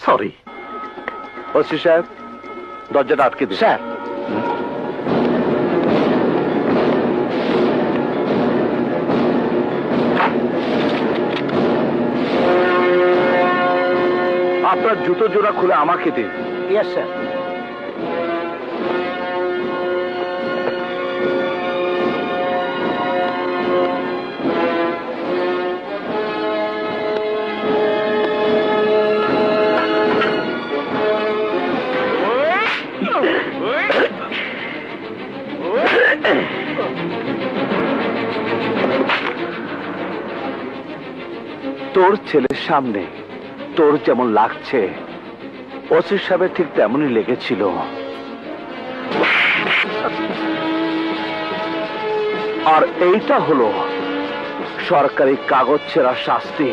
Sorry. OC সাহেব, দরজাটা আটকে দিন। স্যার, আপনার জুতো জোড়া খুলে আমাকে দিন। Yes sir. তোর ছেলের সামনে তোর যেমন লাগছে, ওসি সাহেবের ঠিক তেমনই লেগেছিল। আর এইটা হলো সরকারি কাগজ ছেঁড়া শাস্তি।